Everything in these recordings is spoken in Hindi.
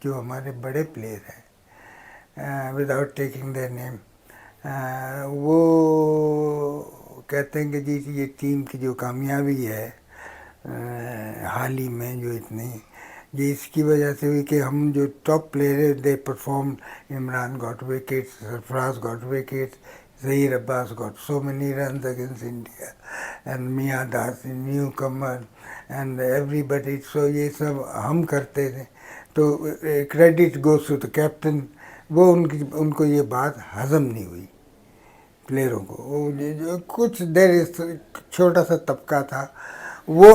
जो हमारे बड़े प्लेयर हैं, विदाउट टेकिंग देयर नेम, वो कहते हैं कि जी ये टीम की जो कामयाबी है हाल ही में जो इतनी, ये इसकी वजह से हुई कि हम जो टॉप प्लेयर है they perform. Imran got wicket, Sarfaraz got wicket, Zaheer Abbas got so many runs against India, and Mia Das, newcomer, and everybody. So ये सब हम करते थे, तो credit goes to the captain. वो उनको ये बात हजम नहीं हुई प्लेयरों को. वो जो कुछ देर छोटा सा तबका था, वो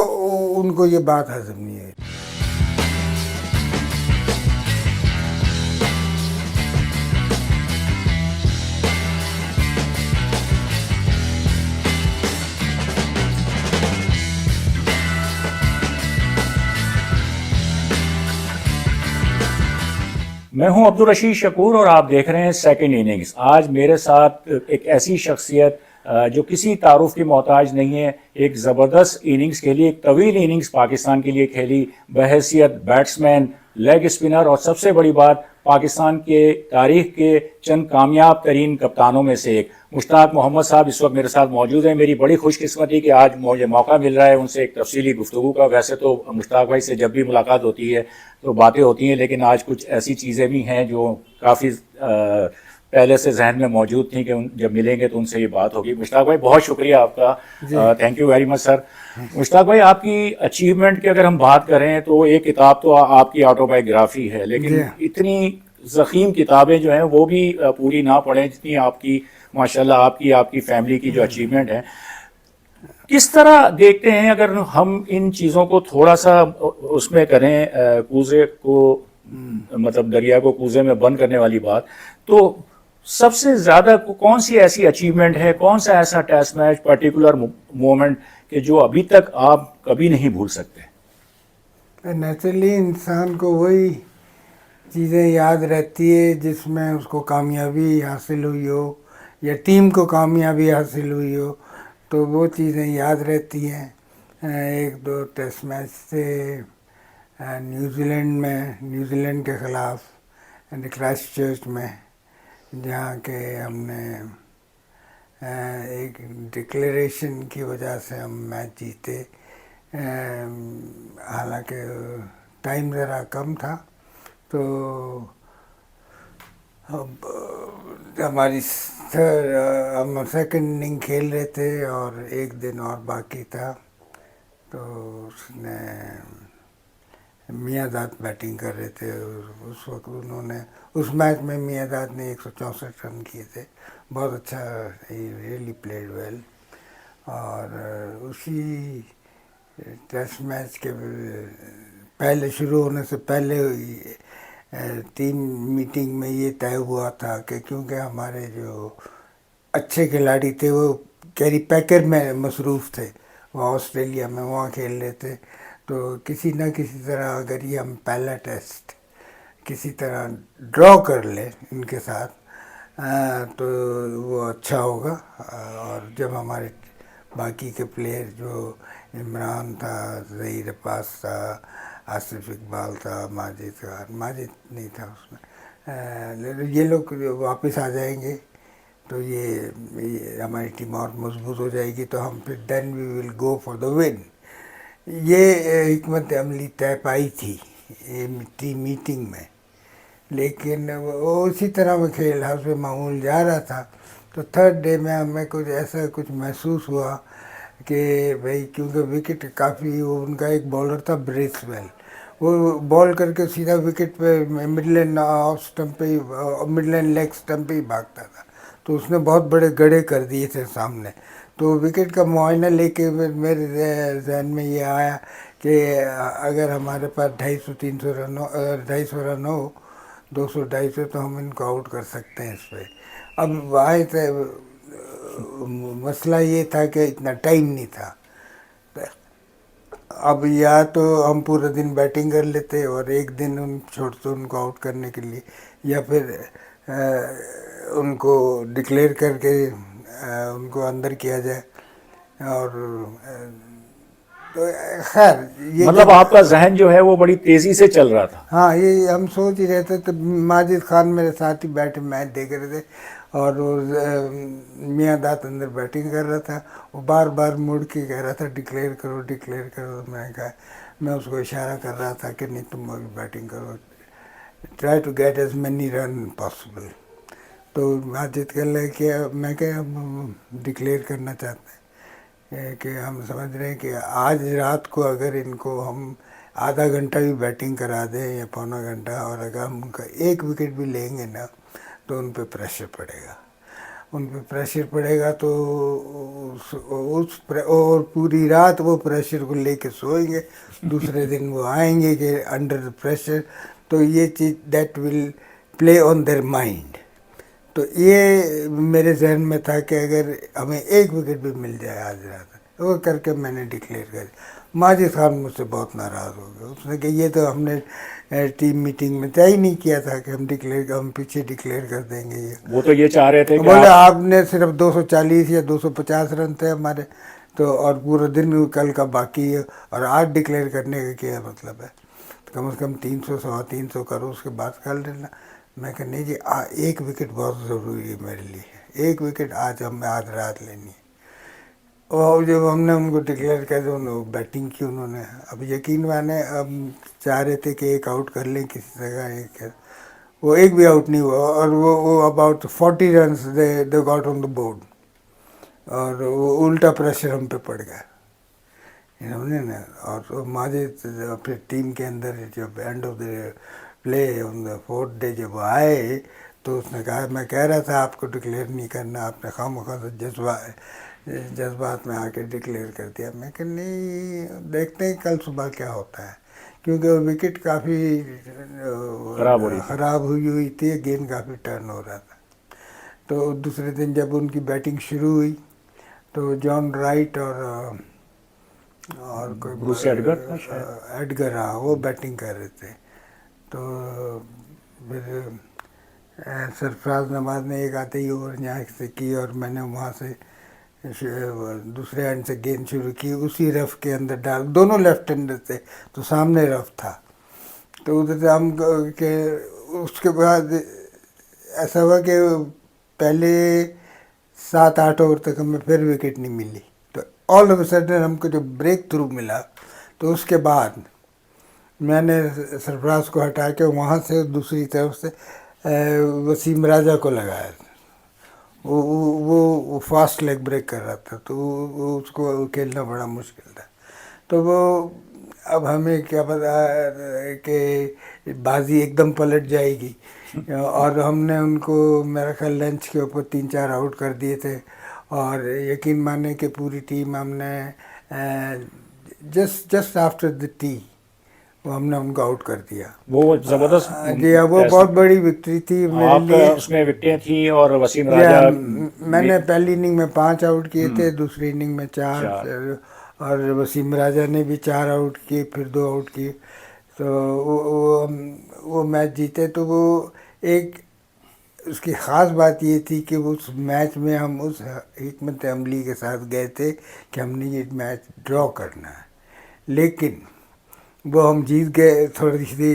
उनको ये बात हजम नहीं हुई. मैं हूं अब्दुल रशीद शकूर और आप देख रहे हैं सेकंड इनिंग्स. आज मेरे साथ एक ऐसी शख्सियत जो किसी तारुफ की मोहताज नहीं है, एक ज़बरदस्त इनिंग्स खेली, एक तवील इनिंग्स पाकिस्तान के लिए खेली, बहैसियत बैट्समैन, लेग स्पिनर और सबसे बड़ी बात पाकिस्तान के तारीख के चंद कामयाब तरीन कप्तानों में से एक मुश्ताक मोहम्मद साहब इस वक्त मेरे साथ मौजूद हैं. मेरी बड़ी खुशकिस्मती कि आज मुझे मौका मिल रहा है उनसे एक तफसीली गुफ्तगू का. वैसे तो मुश्ताक भाई से जब भी मुलाकात होती है तो बातें होती हैं, लेकिन आज कुछ ऐसी चीज़ें भी हैं जो काफ़ी पहले से जहन में मौजूद थी कि जब मिलेंगे तो उनसे ये बात होगी. मुश्ताक भाई बहुत शुक्रिया आपका, thank you very much sir. Mushtaq भाई, आपकी अचीवमेंट की अगर हम बात करें तो एक किताब तो आपकी ऑटोबायोग्राफी है, लेकिन इतनी ज़ख़ीम किताबें जो हैं वो भी पूरी ना पढ़ें जितनी आपकी माशाल्लाह आपकी फैमिली की जो अचीवमेंट है. किस तरह देखते हैं अगर हम इन चीज़ों को थोड़ा सा उसमें करें, कूजे को मतलब दरिया को कूजे में बंद करने वाली बात, तो सबसे ज़्यादा कौन सी ऐसी अचीवमेंट है, कौन सा ऐसा टेस्ट मैच पर्टिकुलर मोमेंट कि जो अभी तक आप कभी नहीं भूल सकते? नेचुरली इंसान को वही चीज़ें याद रहती है जिसमें उसको कामयाबी हासिल हुई हो या टीम को कामयाबी हासिल हुई हो, तो वो चीज़ें याद रहती हैं. एक दो टेस्ट मैच से न्यूजीलैंड के ख़िलाफ़ क्राइस्ट चर्च में, जहाँ के हमने एक डिक्लेरेशन की वजह से हम मैच जीते. हालांकि टाइम ज़रा कम था, तो हम सेकंड इनिंग खेल रहे थे और एक दिन और बाकी था, तो उसने मियाँदाद बैटिंग कर रहे थे. उस वक्त उन्होंने उस मैच में मियाँदाद ने 164 रन किए थे. बहुत अच्छा, रियली प्लेड वेल. और उसी टेस्ट मैच के पहले शुरू होने से पहले टीम मीटिंग में ये तय हुआ था कि क्योंकि हमारे जो अच्छे खिलाड़ी थे वो कैरी पैकर में मसरूफ़ थे, वो ऑस्ट्रेलिया में वहाँ खेल रहे थे, तो किसी न किसी तरह अगर ये हम पहला टेस्ट किसी तरह ड्रॉ कर लें इनके साथ, तो वो अच्छा होगा. और जब हमारे बाकी के प्लेयर जो इमरान था, ज़हीर अब्बास था, आसिफ इकबाल था, माजिद नहीं था उसमें, ये लोग वापस आ जाएंगे तो ये हमारी टीम और मजबूत हो जाएगी, तो हम फिर then we will go for the win. ये हिकमत अमली तय पाई थी टीम मीटिंग में. लेकिन वो उसी तरह में खेल हाउस में मामूल जा रहा था, तो थर्ड डे में हमें कुछ ऐसा कुछ महसूस हुआ कि भाई, क्योंकि विकेट काफ़ी, वो उनका एक बॉलर था ब्रेसवेल, वो बॉल करके सीधा विकेट पे मिडल एंड ऑफ स्टंप पे, मिडल एंड लेग स्टंप पे ही भागता था, तो उसने बहुत बड़े गड्ढे कर दिए थे सामने. तो विकेट का मुआयना लेके मेरे जहन में ये आया कि अगर हमारे पास 250-300 रन हो, 250 रन हो, 200-250, तो हम इनको आउट कर सकते हैं इस पर. अब वहाँ से मसला ये था कि इतना टाइम नहीं था. अब या तो हम पूरा दिन बैटिंग कर लेते और एक दिन छोड़ते उनको आउट करने के लिए, या फिर उनको डिक्लेयर करके उनको अंदर किया जाए. और तो खैर ये मतलब आपका जहन जो है वो बड़ी तेजी से चल रहा था। हाँ, ये हम सोच ही रहे थे तो माजिद खान मेरे साथ ही बैठे मैच देख रहे थे और वो मियाँ दात अंदर बैटिंग कर रहा था। वो बार बार मुड़ के कह रहा था डिक्लेयर करो डिक्लेयर करो। तो मैंने कहा, मैं उसको इशारा कर रहा था कि नहीं तुम अभी बैटिंग करो, try to get as many run possible. तो माजिद कह रहे कि मैं क्या हम डिक्लेयर करना चाहते हैं कि हम समझ रहे हैं कि आज रात को अगर इनको हम आधा घंटा भी बैटिंग करा दें या पौना घंटा, और अगर हम उनका एक विकेट भी लेंगे ना तो उन पे प्रेशर पड़ेगा। उन पे प्रेशर पड़ेगा तो और पूरी रात वो प्रेशर को लेके सोएंगे। दूसरे दिन वो आएंगे कि अंडर द प्रेशर, तो ये चीज़ that will play on their mind. तो ये मेरे जहन में था कि अगर हमें एक विकेट भी मिल जाए आज रात, वो करके मैंने डिक्लेयर कर दिया। माजिद खान मुझसे बहुत नाराज़ हो गया। उसने कहा ये तो हमने टीम मीटिंग में तय ही नहीं किया था कि हम पीछे डिक्लेयर कर देंगे ये। वो तो ये चाह रहे थे कि बोले आपने सिर्फ 240 या 250 रन थे हमारे, तो और पूरा दिन कल का बाकी है और आज डिक्लेयर करने का क्या मतलब है। तो कम से कम 300 350 करो, उसके बाद कर लेना। मैं कहा नहीं जी, एक विकेट बहुत ज़रूरी है मेरे लिए, एक विकेट आज रात लेनी है। और जब हमने उनको डिक्लेयर कर दिया, उन्होंने बैटिंग की उन्होंने। अब यकीन माने, अब चाह रहे थे कि एक आउट कर लें किसी जगह, एक वो एक भी आउट नहीं हुआ और वो about 40 run they got on the board, और वो उल्टा प्रेशर हम पे पड़ गया इन्होंने ना। और माजिद अपनी टीम के अंदर जब end of the play on the 4th day जब आए तो उसने कहा मैं कह रहा था आपको डिक्लेयर नहीं करना, आपने खामखा जज्बात में आके डिक्लेयर कर दिया। मैं कि नहीं, देखते हैं कल सुबह क्या होता है, क्योंकि वो विकेट काफ़ी ख़राब हुई थी, गेंद काफ़ी टर्न हो रहा था। तो दूसरे दिन जब उनकी बैटिंग शुरू हुई तो जॉन राइट और कोई ब्रूस एडगर, हाँ, वो बैटिंग कर रहे थे। तो फिर सरफराज नवाज ने एक आते ही ओवर यहाँ से की और मैंने वहाँ से दूसरे एंड से गेंद शुरू की, उसी रफ के अंदर डाल। दोनों लेफ्ट हैंडर थे तो सामने रफ था, तो उधर से हम के उसके बाद ऐसा हुआ कि पहले 7-8 ओवर तक हमें फिर विकेट नहीं मिली। तो ऑल ऑफ अ सडन हमको जो ब्रेक थ्रू मिला, तो उसके बाद मैंने सरफराज को हटा के वहाँ से दूसरी तरफ से वसीम राजा को लगाया। वो फास्ट लेग ब्रेक कर रहा था, तो उसको खेलना बड़ा मुश्किल था। तो वो अब हमें क्या पता कि बाजी एकदम पलट जाएगी। और हमने उनको मेरा ख्याल लंच के ऊपर 3-4 आउट कर दिए थे, और यकीन माने कि पूरी टीम हमने जस्ट आफ्टर द टी वो हमने उनको आउट कर दिया। वो जबरदस्त जी हाँ, वो बहुत बड़ी विक्ट्री थी मेरे लिए। उसमें विकेटें थी और वसीम राजा, मैंने पहली इनिंग में 5 आउट किए थे, दूसरी इनिंग में 4, और वसीम राजा ने भी 4 आउट किए, फिर 2 आउट किए। तो वो मैच जीते। तो वो एक उसकी ख़ास बात ये थी कि उस मैच में हम उस हिकमत अमली के साथ गए थे कि हमने ये मैच ड्रॉ करना है, लेकिन वो हम जीत गए थोड़ी सी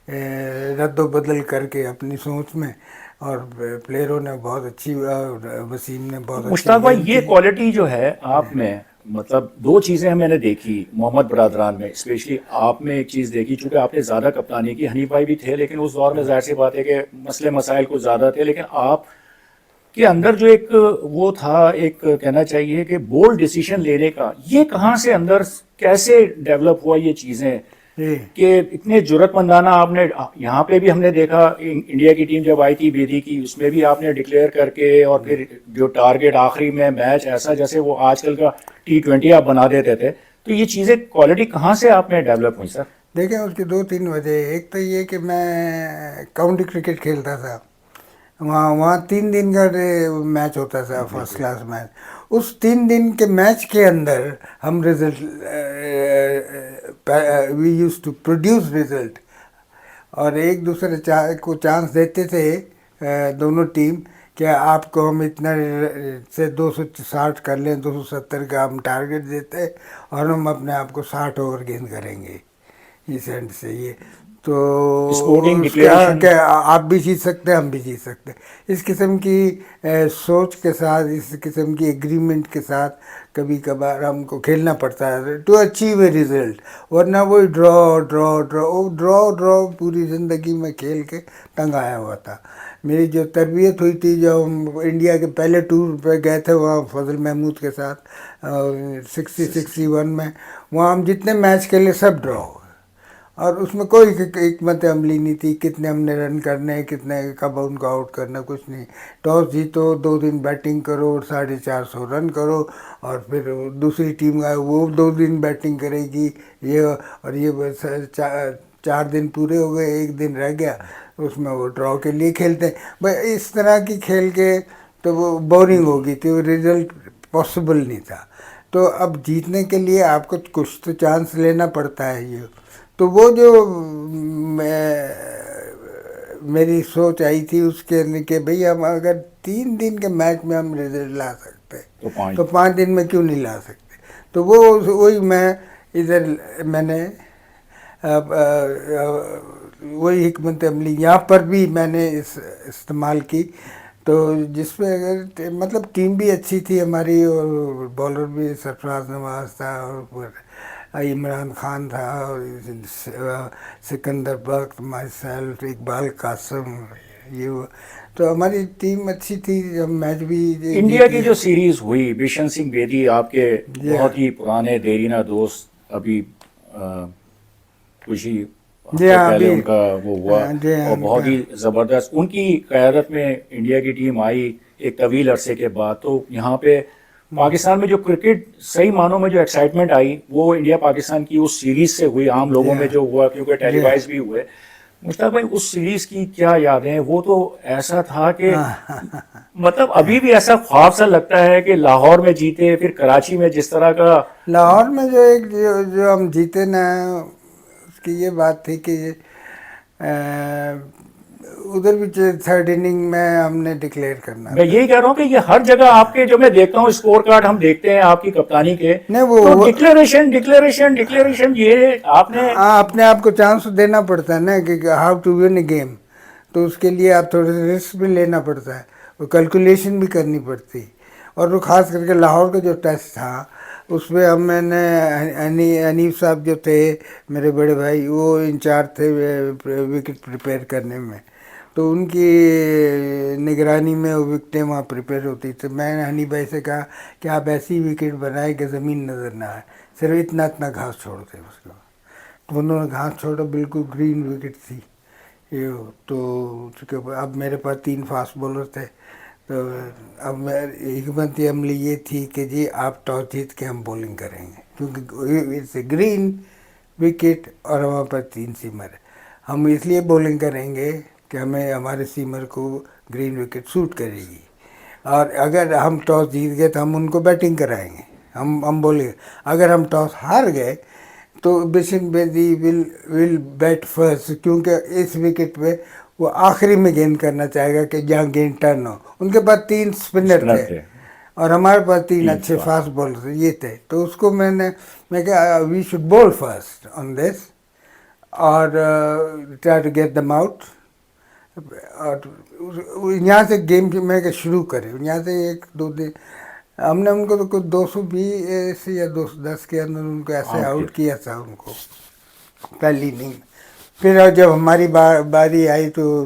रद्द-बदल करके अपनी सोच में, और प्लेयरों ने बहुत अच्छी, वसीम ने बहुत अच्छी। मुश्ताक भाई, ये क्वालिटी जो है आप में, मतलब 2 चीज़ें मैंने देखी मोहम्मद बरादरान में, स्पेशली आप में एक चीज़ देखी, चूँकि आपने ज़्यादा कप्तानी की, हनीफ भाई भी थे लेकिन उस दौर में जाहिर सी बात है कि मसले मसाइल कुछ ज़्यादा थे, लेकिन आप के अंदर जो एक वो था, एक कहना चाहिए कि बोल्ड डिसीजन लेने का, ये कहाँ से अंदर कैसे डेवलप हुआ ये चीज़ें कि इतने जुर्रतमंदाना आपने, यहाँ पे भी हमने देखा इंडिया की टीम जब आई थी बेदी की, उसमें भी आपने डिक्लेयर करके, और फिर जो टारगेट आखिरी में मैच ऐसा जैसे वो आजकल का T20 आप बना देते थे। तो ये चीज़ें क्वालिटी कहाँ से आप में डेवलप हुई सर? देखें, उसकी 2-3 वजह। एक तो ये कि मैं काउंटी क्रिकेट खेलता था, वहाँ 3 दिन का मैच होता था, फर्स्ट क्लास मैच। उस 3 दिन के मैच के अंदर हम result, we used to produce result, और एक दूसरे को चांस देते थे दोनों टीम क्या आपको हम इतना से 260 कर लें, 270 का हम टारगेट देते हैं और हम अपने आप को 60 ओवर गेंद करेंगे इस एंड से ये। तो स्पोर्टिंग उसके डिक्लेरेशन। क्या आप भी जीत सकते हैं, हम भी जीत सकते हैं। इस किस्म की सोच के साथ, इस किस्म की एग्रीमेंट के साथ कभी कभार हमको खेलना पड़ता है टू अचीव ए रिजल्ट, वरना वही draw draw draw draw draw पूरी ज़िंदगी में खेल के टंगाया हुआ था। मेरी जो तरबियत हुई थी, जो हम इंडिया के पहले टूर पे गए थे वहाँ फजल महमूद के साथ 61 में, वहाँ हम जितने मैच खेले सब ड्रॉ, और उसमें कोई हिकमत अमली नहीं थी कितने हमने रन करने हैं, कितने कब उनको आउट करना, कुछ नहीं। टॉस जीतो, 2 दिन बैटिंग करो और 450 रन करो, और फिर दूसरी टीम का वो 2 दिन बैटिंग करेगी ये, और ये बस 4 दिन पूरे हो गए, 1 दिन रह गया, उसमें वो ड्रॉ के लिए खेलते हैं भाई। इस तरह की खेल के तो वो बोरिंग हो गई थी, वो रिजल्ट पॉसिबल नहीं था। तो अब जीतने के लिए आपको कुछ तो चांस लेना पड़ता है ये। तो वो जो मेरी सोच आई थी उसके लिए कि भाई हम अगर 3 दिन के मैच में हम रिजल्ट ला सकते हैं तो 5 दिन में क्यों नहीं ला सकते। तो वो वही मैं इधर मैंने वही हिकमत अमली यहाँ पर भी मैंने इस्तेमाल की। तो जिसमें अगर मतलब टीम भी अच्छी थी हमारी, और बॉलर भी सरफराज नवाज था, और इमरान खान था, और सिकंदर बख्त, माई सेल्फ, इकबाल कासम, ये वो। तो हमारी टीम अच्छी थी, जब मैच भी इंडिया की जो सीरीज हुई, बिशन सिंह बेदी आपके बहुत ही पुराने देरीना दोस्त, अभी कुछ ही हफ्ते पहले उनका वो हुआ, और बहुत ही ज़बरदस्त उनकी क़यादत में इंडिया की टीम आई एक तवील अरसे के बाद। तो यहाँ पे पाकिस्तान में जो क्रिकेट सही मानों में जो एक्साइटमेंट आई वो इंडिया पाकिस्तान की उस सीरीज से हुई, आम लोगों में जो हुआ, क्योंकि टेलीवाइज भी हुए। मुश्ताक भाई, उस सीरीज की क्या यादें? वो तो ऐसा था कि मतलब अभी भी ऐसा ख्वाब सा लगता है कि लाहौर में जीते, फिर कराची में जिस तरह का लाहौर में जो हम जीते ना, उसकी ये बात थी कि उधर भी 3rd इनिंग में हमने डिक्लेयर करना। मैं यही कह रहा हूँ कि ये हर जगह आपके जो मैं देखता हूँ स्कोर कार्ड हम देखते हैं आपकी कप्तानी के, नहीं वो तो डिक्लेरेशन डिक्लेरेशन डिक्लेरेशन, ये आपने अपने आप को चांस देना पड़ता है ना कि how to win a game. तो उसके लिए आप थोड़े रिस्क भी लेना पड़ता है, वो कैलकुलेशन भी करनी पड़ती। और वो ख़ास करके लाहौर का जो टेस्ट था उसमें हम मैंने हनीफ साहब जो थे मेरे बड़े भाई, वो इंचार्ज थे विकेट प्रिपेयर करने में। तो उनकी निगरानी में वो विकेटें वहाँ प्रिपेयर होती थी। मैंने हनी भाई से कहा कि आप ऐसी विकेट बनाए कि ज़मीन नज़र ना आए, सिर्फ इतना इतना घास छोड़ दे उसको। तो उन्होंने घास छोड़ा, बिल्कुल ग्रीन विकेट थी ये। तो चूँकि अब मेरे पास 3 फास्ट बॉलर थे, तो अब हिकमत अमली ये थी कि जी आप टॉस जीत के हम बॉलिंग करेंगे, क्योंकि इट्स ए ग्रीन विकेट और हमारे पास 3 सीमर है। हम इसलिए बॉलिंग करेंगे कि हमें हमारे सीमर को ग्रीन विकेट सूट करेगी, और अगर हम टॉस जीत गए तो हम उनको बैटिंग कराएंगे, हम बोलेंगे। अगर हम टॉस हार गए तो Bishan Bedi will bat first, क्योंकि इस विकेट पे वो आखिरी में गेंद करना चाहेगा कि जहाँ गेंद टर्न हो। उनके पास 3 स्पिनर थे और हमारे पास 3 अच्छे फास्ट बॉलर ये थे। तो उसको मैं कहा we should bowl first on this और try to get them out. और यहाँ से गेम मैं शुरू करें, यहाँ से 1-2 दिन हमने उनको तो कुछ 220 या 210 के अंदर उनको ऐसे आउट किया था उनको पहली इनिंग। फिर जब हमारी बारी आई तो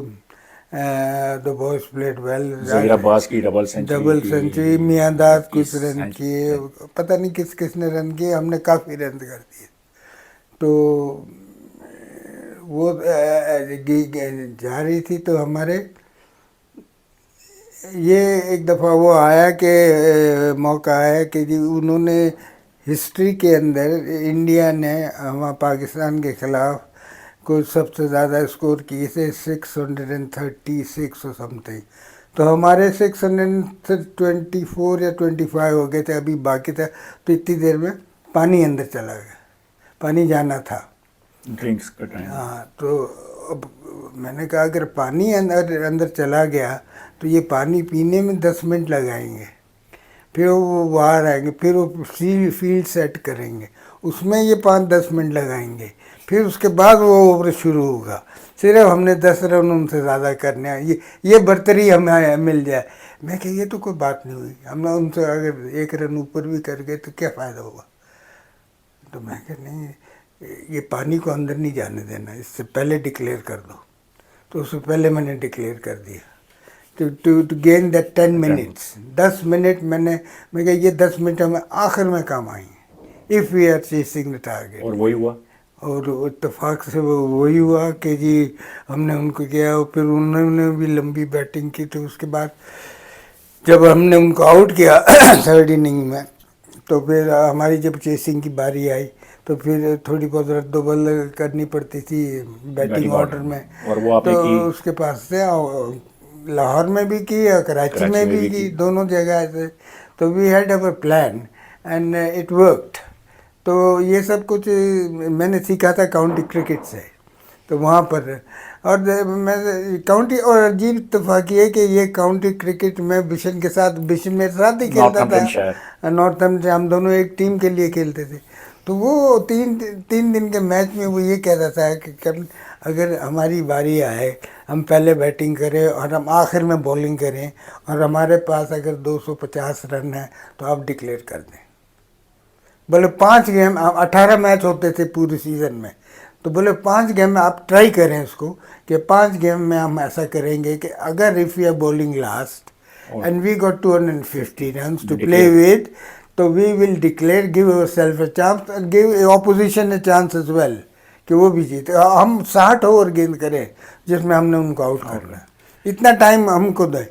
the boys played well, Abbas की डबल सेंचुरी, मियांदाद कुछ रन किए, पता नहीं किसने रन किए, हमने काफ़ी रन कर दिए। तो वो जा रही थी तो हमारे ये एक दफ़ा वो आया कि मौका आया कि जी उन्होंने हिस्ट्री के अंदर इंडिया ने हमारे पाकिस्तान के ख़िलाफ़ को सबसे ज़्यादा स्कोर किए थे 636 और समथिंग। तो हमारे 624 या 25 हो गए थे, अभी बाकी था। तो इतनी देर में पानी अंदर चला गया, पानी जाना था, ड्रिंक्स का टाइम। हाँ, तो अब मैंने कहा अगर पानी अंदर अंदर चला गया तो ये पानी पीने में 10 मिनट लगाएंगे, फिर वो बाहर आएंगे, फिर वो फील्ड सेट करेंगे, उसमें ये 5-10 मिनट लगाएंगे, फिर उसके बाद वो ओवर शुरू होगा। सिर्फ हमने 10 रन उनसे ज़्यादा करने हैं, ये बर्तरी हमें मिल जाए। मैं कह ये तो कोई बात नहीं हुई, हमने उनसे अगर 1 रन ऊपर भी कर गए तो क्या फ़ायदा होगा। तो मैं कह नहीं, ये पानी को अंदर नहीं जाने देना, इससे पहले डिक्लेयर कर दो। तो उससे पहले मैंने डिक्लेयर कर दिया to gain that 10 minutes. 10 minute मैं कहा ये 10 मिनट हमें आखिर में काम आएंगे if we are chasing the target. और वही हुआ, और इत्तेफाक से वही हुआ कि जी हमने उनको किया, और फिर उन्होंने भी लंबी बैटिंग की। तो उसके बाद जब हमने उनको आउट किया 3rd इनिंग में, तो फिर हमारी जब चेसिंग की बारी आई तो फिर थोड़ी बहुत रद्दोबल करनी पड़ती थी बैटिंग ऑर्डर में। और वो आपने तो की? उसके पास से लाहौर में भी की और कराची में भी की, दोनों जगह से। तो we had our plan and it worked. तो ये सब कुछ मैंने सीखा था काउंटी क्रिकेट से। तो वहाँ पर और मैं काउंटी, और अजीब इत्तेफाक ये कि ये काउंटी क्रिकेट में बिशन के साथ, बिशन मेरे साथ ही खेलता था, नॉर्थहैम्पटन, हम दोनों एक टीम के लिए खेलते थे। तो वो तीन दिन के मैच में वो ये कहता था कि अगर हमारी बारी आए, हम पहले बैटिंग करें और हम आखिर में बॉलिंग करें, और हमारे पास अगर 250 रन है तो आप डिक्लेयर कर दें। बोले 5 गेम, 18 मैच होते थे पूरे सीज़न में, तो बोले 5 गेम में आप ट्राई करें इसको कि 5 गेम में हम ऐसा करेंगे कि अगर if you are bowling last and we got 250 run to play with, तो we will declare, give our self a chance, give opposition a chance as well कि वो भी जीते। हम 60 ओवर गेंद करें जिसमें हमने उनको आउट करना है, इतना टाइम हमको दें।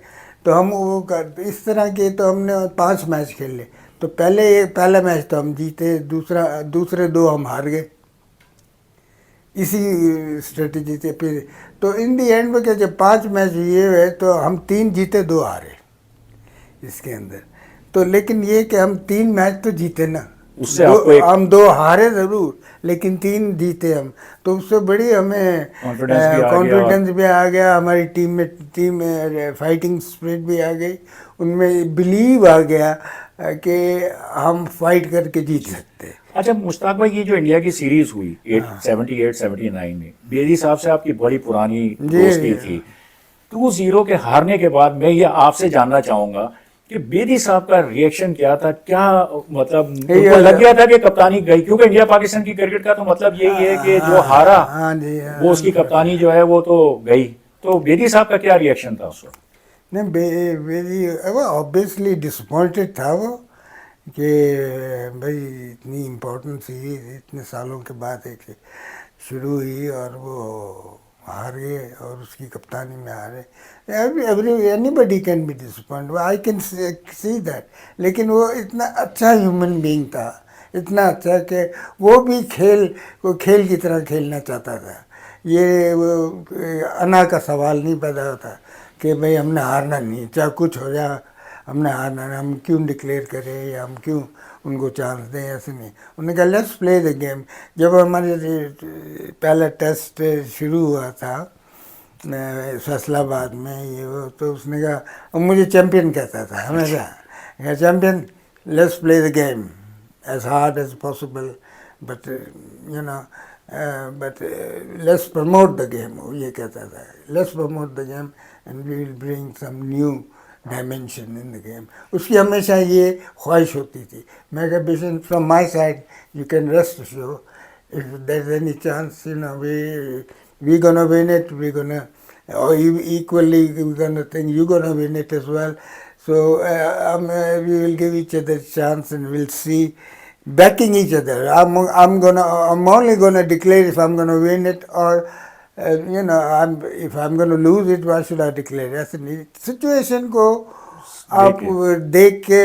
तो हम वो कर, इस तरह के तो हमने 5 मैच खेले। तो पहला मैच तो हम जीते, दूसरे 2 हम हार गए इसी स्ट्रेटजी से। फिर तो इन दी एंड में क्या, जब 5 मैच ये हुए तो हम 3 जीते 2 हारे इसके अंदर। तो लेकिन ये कि हम 3 मैच तो जीते ना, उससे आपको हम 2 हारे ज़रूर लेकिन 3 जीते हम। तो उससे बड़ी हमें कॉन्फिडेंस भी आ गया, हमारी टीम में फाइटिंग स्पिरिट भी आ गई, उनमें बिलीव आ गया कि हम फाइट करके जीत सकते हैं। अच्छा मुश्ताक भाई, ये जो इंडिया की सीरीज हुई 78-79 में, बेदी साहब से आपकी बड़ी पुरानी दोस्ती थी। 2-0 के हारने के बाद मैं ये आपसे जानना चाहूंगा कि बेदी साहब का रिएक्शन क्या था? क्या मतलब उनको लग गया था कि कप्तानी गई? क्योंकि इंडिया पाकिस्तान की क्रिकेट का तो मतलब यही है कि जो हारा वो उसकी कप्तानी जो है वो तो गई। तो बेदी साहब का क्या रिएक्शन था उस वक्त? नहीं, बेदी ऑब्वियसली डिसअपॉइंटेड था वो कि भाई इतनी इम्पोर्टेंट सीरीज इतने सालों के बाद एक शुरू हुई और वो हार गए और उसकी कप्तानी में हारे। Anybody can be disappoint, I can see that. लेकिन वो इतना अच्छा ह्यूमन बीइंग था, इतना अच्छा कि वो भी खेल की तरह खेलना चाहता था। ये वो अना का सवाल नहीं पैदा होता कि भाई हमने हारना नहीं, चाहे कुछ हो जाए हमने हारना नहीं, हम क्यों डिक्लेयर करें या हम क्यों उनको चांस दें, ऐसे नहीं। उन्होंने कहा लेट्स प्ले द गेम। जब हमारे पहला टेस्ट शुरू हुआ था फैसलाबाद में, ये वो, तो उसने कहा, मुझे चैम्पियन कहता था हमेशा, champion let's play the game as hard as possible but you know but let's promote the game, वो ये कहता था, let's promote the game and we will bring some new dimension in the game. उसकी हमेशा ये ख्वाहिश होती थी। मैं कहा Bishan from my side you can rest assured if there is any chance, you know, we gonna win it, we gonna equally we gonna think you gonna win it as well. So we will give each other a chance and we'll see, backing each other. I'm only gonna declare if I'm gonna win it, or you know, if I'm gonna lose it, why should I declare? ऐसे नहीं, सिचुएशन को आप देख के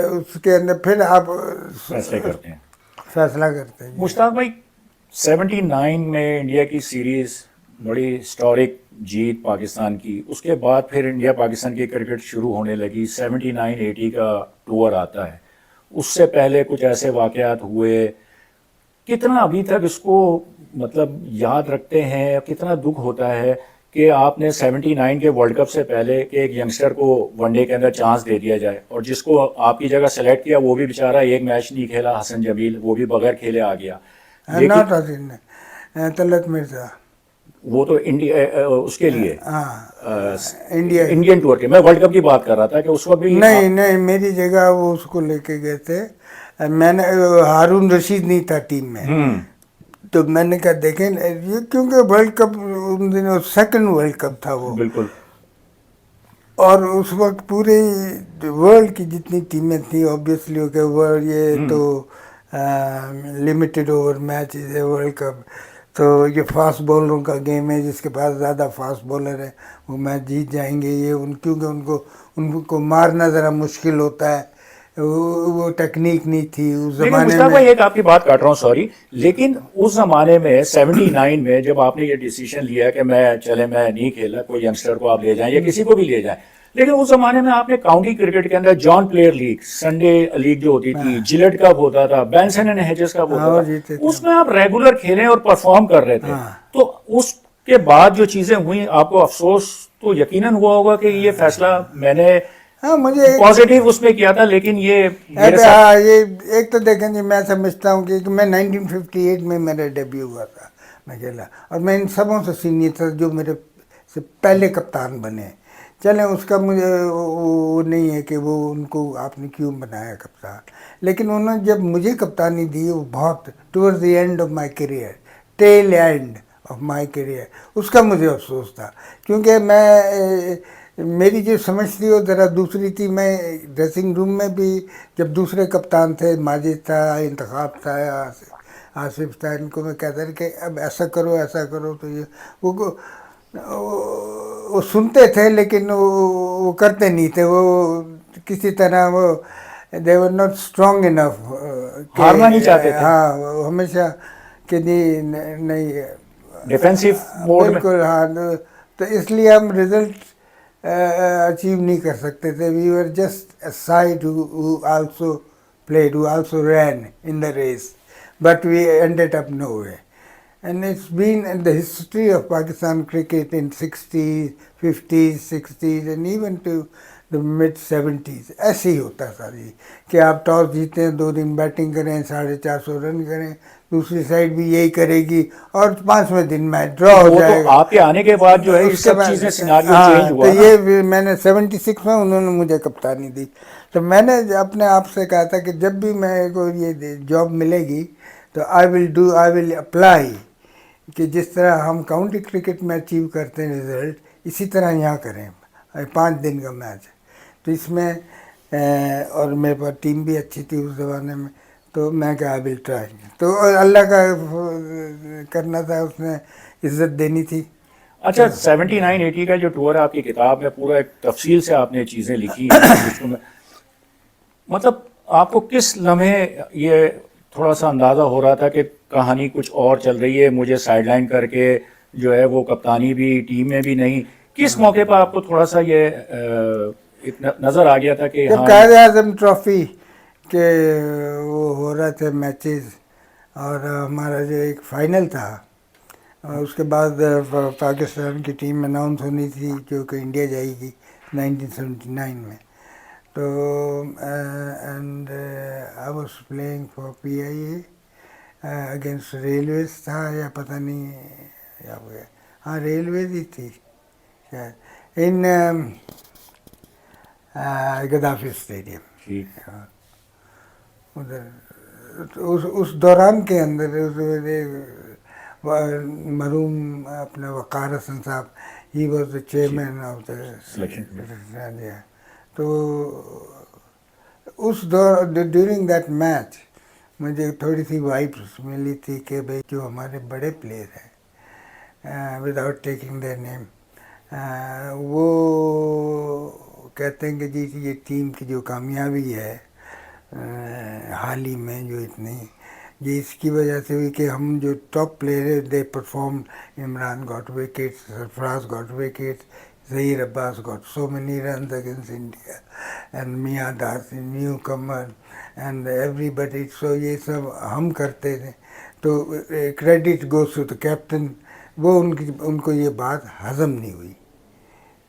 उसके अंदर फिर आप फैसला करते हैं। मुश्ताक भाई, 79 में इंडिया की सीरीज बड़ी हिस्टोरिक जीत पाकिस्तान की, उसके बाद फिर इंडिया पाकिस्तान की क्रिकेट शुरू होने लगी। 79-80 का टूर आता है, उससे पहले कुछ ऐसे वाकयात हुए कितना अभी तक इसको मतलब याद रखते हैं, कितना दुख होता है कि आपने 79 के वर्ल्ड कप से पहले कि एक यंगस्टर को वनडे के अंदर चांस दे दिया जाए, और जिसको आपकी जगह सेलेक्ट किया वो भी बेचारा एक मैच नहीं खेला, हसन जमील, वो भी बगैर खेले आ गया। नॉट लेकिन अजीन, तलत मिर्जा। वो तो इंडिया उसके लिए हाँ, इंडिया। इंडियन टूर के, मैं वर्ल्ड कप की बात कर रहा था कि उस वक्त भी नहीं नहीं, मेरी जगह वो उसको लेके गए थे। मैंने हारून रशीद नहीं था टीम में, तो मैंने कहा देखें ये, क्योंकि वर्ल्ड कप उन दिनों सेकंड वर्ल्ड कप था वो, बिल्कुल और उस वक्त पूरे वर्ल्ड की जितनी टीमें थी ऑब्वियसली, ओके वर्ल्ड ये तो लिमिटेड ओवर मैच है वर्ल्ड कप, तो ये फास्ट बॉलरों का गेम है, जिसके पास ज़्यादा फास्ट बॉलर है वो मैच जीत जाएंगे। ये क्योंकि उनको मारना ज़रा मुश्किल होता है, वो टेक्निक नहीं थी उस लेकिन ज़माने मुश्ताक भाई, में। एक आपकी बात काट रहा हूँ, सॉरी, लेकिन उस जमाने में 79 में जब आपने ये डिसीजन लिया कि मैं नहीं खेला, कोई यंगस्टर को आप ले जाएं या किसी को भी ले जाएं, लेकिन उस जमाने में आपने काउंटी क्रिकेट के अंदर John player league, Sunday league जो होती थी, जिलेट कप होता था, बैंसन एंड हेजेस कप हाँ, होता और था, जीते थे। उसमें आप रेगुलर खेलें और परफॉर्म कर रहे थे। हाँ। तो उसके बाद जो चीजें हुई, आपको अफसोस तो यकीनन हुआ होगा कि ये फैसला मैंने हाँ, मुझे पॉजिटिव उसमें किया था, लेकिन ये मेरे अब साथ। हाँ, ये एक तो देखें जी, मैं समझता हूँ कि मैं 1958 में मेरा डेब्यू हुआ था, मैं खेला, और मैं इन सबों से सीनियर था जो मेरे से पहले कप्तान बने। चलें, उसका मुझे वो नहीं है कि वो उनको आपने क्यों बनाया कप्तान, लेकिन उन्होंने जब मुझे कप्तानी दी वो बहुत towards the end of my career, tail end of my career, उसका मुझे अफसोस था, क्योंकि मेरी जो समझ थी वो ज़रा दूसरी थी। मैं ड्रेसिंग रूम में भी, जब दूसरे कप्तान थे, माजिद था, इंतखाब था, आसिफ था, इनको मैं कहता था कि अब ऐसा करो ऐसा करो, तो ये वो सुनते थे, लेकिन वो करते नहीं थे, वो किसी तरह वो दे वर नॉट स्ट्रॉन्ग इनफ के, हारना नहीं चाहते थे, हाँ, वो हमेशा कि नहीं नहीं, डिफेंसिव मोड में। बिल्कुल हाँ, तो इसलिए हम रिजल्ट अचीव नहीं कर सकते थे। We were just a side who also played, who also ran in the race, but we ended up nowhere. And it's been in the history of Pakistan cricket in 60s, 50s, 60s and even to the mid 70s, ऐसे ही होता था जी, कि आप टॉस जीते हैं, 2 दिन बैटिंग करें, 450 रन करें, दूसरी साइड भी यही करेगी, और 5वें दिन मैच ड्रॉ हो वो तो जाएगा। आपके आने के बाद जो है ये उसके सब बाद चीजें, सिनारियो हाँ, चेंज तो हुआ ना। ये मैंने 76 में उन्होंने मुझे कप्तानी दी, तो मैंने अपने आप से कहा था कि जब भी मेरे को ये जॉब मिलेगी तो आई विल अप्लाई, कि जिस तरह हम काउंटी क्रिकेट में अचीव करते हैं रिजल्ट, इसी तरह यहाँ करें। 5 दिन का मैच है, तो इसमें और मेरे पास टीम भी अच्छी थी उस ज़माने में, तो मैं क्या, आई विल ट्राई। तो अल्लाह का करना था, उसने इज्जत देनी थी। अच्छा, 79-80 का जो टूर है, आपकी किताब में पूरा एक तफसील से आपने चीजें लिखी हैं, जिसको मैं मतलब आपको किस लम्हे ये थोड़ा सा अंदाजा हो रहा था कि कहानी कुछ और चल रही है, मुझे साइडलाइन करके जो है वो कप्तानी भी टीम में भी नहीं, किस मौके पर आपको थोड़ा सा ये नजर आ गया था कि जब हाँ कायद आजम ट्रॉफी के वो हो रहे थे मैचेस, और हमारा जो एक फाइनल था, उसके बाद पाकिस्तान की टीम अनाउंस होनी थी जो कि इंडिया जाएगी 1979 में, तो and I was playing for PIA against railways था, या पता नहीं क्या हो गया, हाँ रेलवेज ही थी शायद, इन गद्दाफी स्टेडियम। ठीक। उधर तो उस दौरान के अंदर मरूम अपने वक़ार हसन साहब, he was the chairman of the selection. तो उस दौर ड्यूरिंग दैट मैच मुझे थोड़ी सी वाइब्स मिली थी कि भाई जो हमारे बड़े प्लेयर हैं, विदाउट टेकिंग देयर नेम, वो कहते हैं कि जी ये टीम की जो कामयाबी है हाल ही में जो इतनी, ये इसकी वजह से हुई कि हम जो टॉप प्लेयर है they perform, Imran got wickets, Sarfaraz got wickets, Zahir Abbas got so many runs against India, and Mia Das, newcomer, and everybody, so ये सब हम करते थे, तो credit goes to the captain. वो उनको ये बात हजम नहीं हुई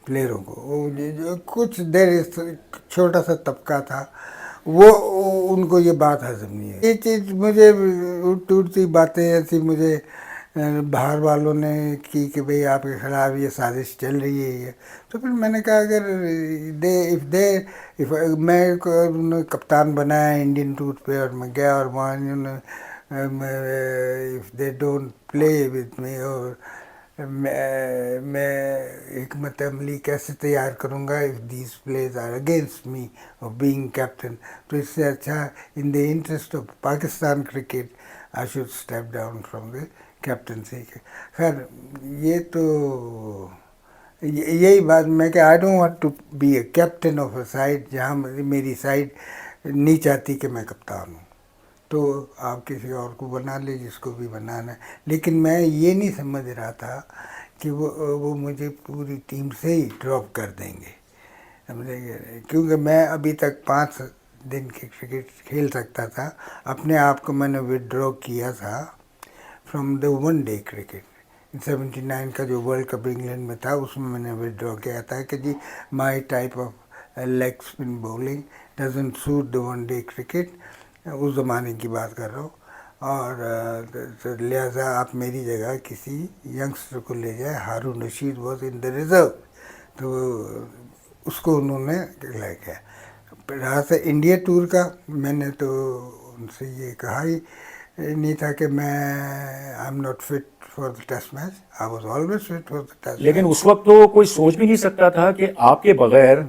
प्लेयरों को। वो जो कुछ देर छोटा सा तबका था, वो उनको ये बात हजम नहीं है। ये चीज़ मुझे टूटती बातें ऐसी मुझे बाहर वालों ने की कि भाई आपके खिलाफ ये साजिश चल रही है ये। तो फिर मैंने कहा अगर इफ मैं उन्होंने कप्तान बनाया इंडियन टूर पे और मैं गया और वहाँ if they don't play with me, और मैं हिकमत अमली कैसे तैयार करूँगा if these players are against me और बीइंग कैप्टन। तो इससे अच्छा in the interest of Pakistan cricket I should step down from the captaincy. खैर ये तो यही बात मैं कि I don't want to be a captain of a side जहाँ मेरी साइड नहीं चाहती कि मैं कप्तान हूँ। तो आप किसी और को बना ले जिसको भी बनाना है, लेकिन मैं ये नहीं समझ रहा था कि वो मुझे पूरी टीम से ही ड्रॉप कर देंगे, समझेंगे। क्योंकि मैं अभी तक 5 दिन की क्रिकेट खेल सकता था। अपने आप को मैंने विड्रॉ किया था from the one day cricket. 79 का जो वर्ल्ड कप इंग्लैंड में था उसमें मैंने विड्रॉ किया था कि जी my type of leg spin bowling doesn't suit the one day cricket. उस ज़माने की बात कर रहा हूँ। और तो लिहाजा आप मेरी जगह किसी यंगस्टर को ले जाए। Haroon Rashid was in the reserve, तो उसको उन्होंने ले गया। रहा से इंडिया टूर का, मैंने तो उनसे ये कहा ही नहीं था कि मैं I am not fit for the test match. I was always fit for the test. लेकिन उस वक्त तो कोई सोच भी नहीं सकता था कि आपके बगैर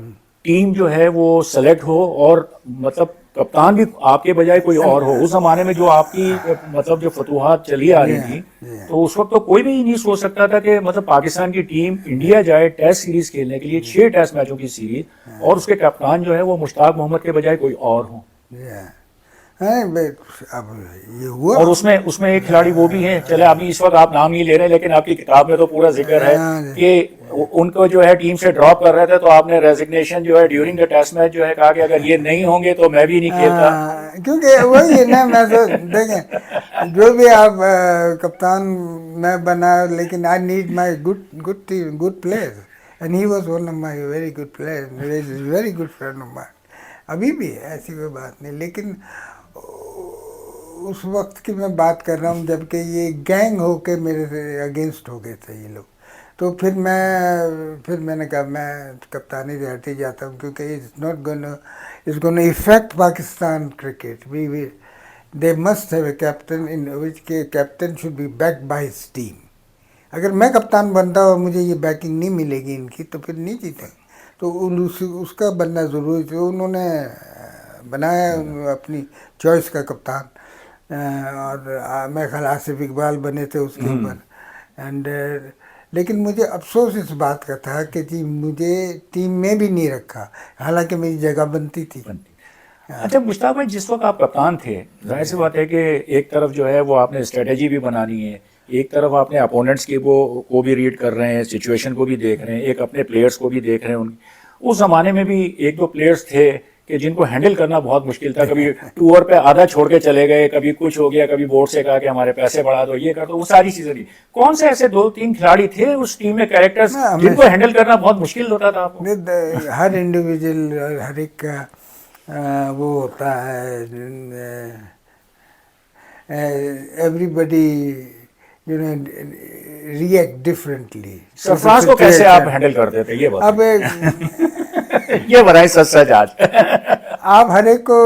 टीम जो है वो सेलेक्ट हो, और मतलब कप्तान भी आपके बजाय कोई और हो। उस जमाने में जो आपकी मतलब जो फतूहात चली आ रही थी, तो उस वक्त तो कोई भी नहीं सोच सकता था कि मतलब पाकिस्तान की टीम इंडिया जाए टेस्ट सीरीज खेलने के लिए, 6 टेस्ट मैचों की सीरीज, और उसके कप्तान जो है वो मुश्ताक मोहम्मद के बजाय कोई और हो। अब ये हुआ। और उसमें एक खिलाड़ी वो भी हैं, चले अभी इस वक्त आप नाम नहीं ले रहे, लेकिन आपकी किताब में तो पूरा जिक्र है कि उनको जो है टीम से ड्रॉप कर रहे थे, तो आपने रेजिग्नेशन जो है ड्यूरिंग द टेस्ट मैच जो है कहा कि अगर ये नहीं होंगे तो मैं भी नहीं खेलता। क्योंकि वही है ना, मैं तो देखें जो भी आप कप्तान मैं बना, लेकिन I need my good team, good players, and he was one of my very good players, very good friend of mine. अभी भी है, ऐसी कोई बात नहीं। लेकिन उस वक्त की मैं बात कर रहा हूँ जबकि ये गैंग होके मेरे से अगेंस्ट हो गए थे ये लोग। तो फिर मैंने कहा मैं कप्तानी से हट ही जाता हूँ, क्योंकि it's gonna affect Pakistan cricket. We they must have a captain in which के captain should be backed by his team. अगर मैं कप्तान बनता और मुझे ये बैकिंग नहीं मिलेगी इनकी, तो फिर नहीं जीते। तो उसका बनना ज़रूरी था। उन्होंने बनाया अपनी चॉइस का कप्तान, और मैं ख्याल आसिफ इकबाल बने थे उसके ऊपर। एंड लेकिन मुझे अफसोस इस बात का था कि जी मुझे टीम में भी नहीं रखा, हालांकि मेरी जगह बनती थी। अच्छा मुश्ताक भाई, जिस वक्त आप कप्तान थे, जाहिर सी बात है कि एक तरफ जो है वो आपने स्ट्रेटेजी भी बनानी है, एक तरफ आपने अपोनेंट्स की को भी रीड कर रहे हैं, सिचुएशन को भी देख रहे हैं, एक अपने प्लेयर्स को भी देख रहे हैं। उस ज़माने में भी 1-2 प्लेयर्स थे कि जिनको हैंडल करना बहुत मुश्किल था। कभी टूर पे आधा छोड़ के चले गए, कभी कुछ हो गया, कभी बोर्ड से कहा कि हमारे पैसे बढ़ा दो, ये कर दो, वो सारी चीज़ें थी। कौन से ऐसे 2-3 खिलाड़ी थे उस टीम में, कैरेक्टर्स, जिनको हैंडल करना बहुत मुश्किल होता था आपको? हर इंडिविजुअल, हर एक का वो होता है, everybody you know react differently. Sarfaraz को कैसे आप हैंडल करते थे, ये अब ये बताइए सच आज। आप हर एक को,